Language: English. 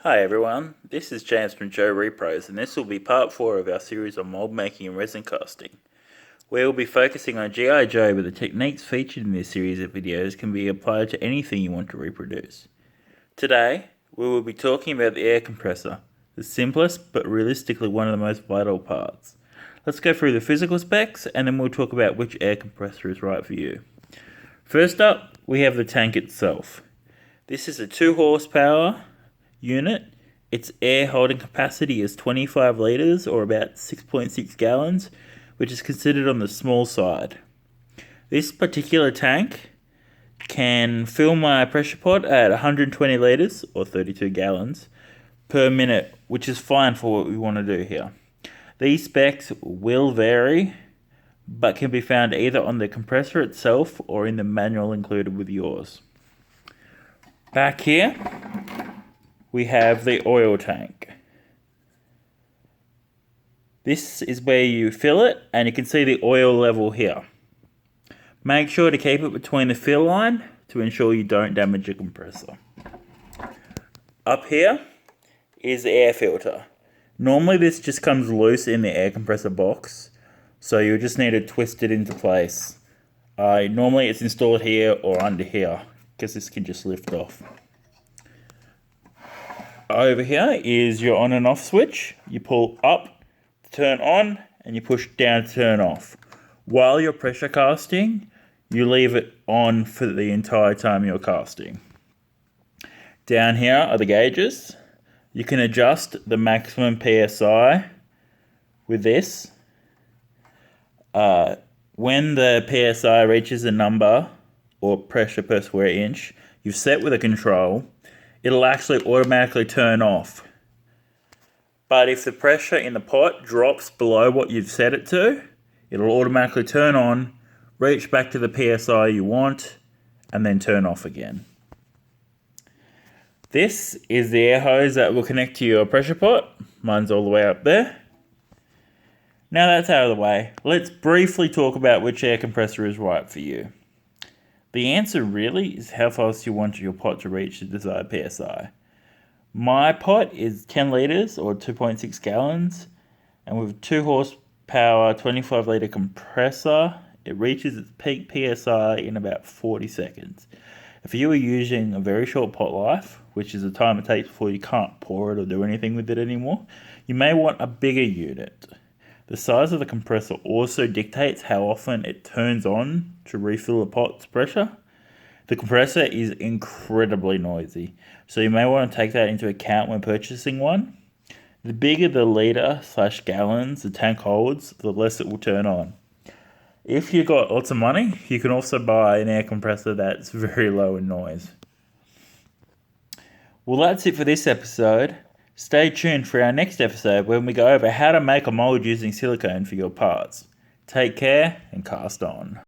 Hi everyone, this is James from Joe Repros, and this will be part 4 of our series on mold making and resin casting. We will be focusing on G.I. Joe, but the techniques featured in this series of videos can be applied to anything you want to reproduce. Today, we will be talking about the air compressor, the simplest but realistically one of the most vital parts. Let's go through the physical specs and then we'll talk about which air compressor is right for you. First up, we have the tank itself. This is a 2 horsepower unit. Its air holding capacity is 25 litres or about 6.6 gallons, which is considered on the small side. This particular tank can fill my pressure pot at 120 litres or 32 gallons per minute, which is fine for what we want to do here. These specs will vary, but can be found either on the compressor itself or in the manual included with yours. Back here, we have the oil tank. This is where you fill it, and you can see the oil level here. Make sure to keep it between the fill line to ensure you don't damage your compressor. Up here is the air filter. Normally this just comes loose in the air compressor box, so you just need to twist it into place. Normally it's installed here or under here, because this can just lift off. Over here is your on and off switch. You pull up to turn on and you push down to turn off. While you're pressure casting, you leave it on for the entire time you're casting. Down here are the gauges. You can adjust the maximum PSI with this. When the PSI reaches a number or pressure per square inch you've set with a control, it'll actually automatically turn off. But if the pressure in the pot drops below what you've set it to, it'll automatically turn on, reach back to the PSI you want, and then turn off again. This is the air hose that will connect to your pressure pot. Mine's all the way up there. Now that's out of the way, let's briefly talk about which air compressor is right for you. The answer really is how fast you want your pot to reach the desired PSI. My pot is 10 litres or 2.6 gallons, and with 2 horsepower 25 litre compressor, it reaches its peak PSI in about 40 seconds. If you are using a very short pot life, which is the time it takes before you can't pour it or do anything with it anymore, you may want a bigger unit. The size of the compressor also dictates how often it turns on to refill the pot's pressure. The compressor is incredibly noisy, so you may want to take that into account when purchasing one. The bigger the litre/gallons the tank holds, the less it will turn on. If you've got lots of money, you can also buy an air compressor that's very low in noise. Well, that's it for this episode. Stay tuned for our next episode when we go over how to make a mold using silicone for your parts. Take care and cast on.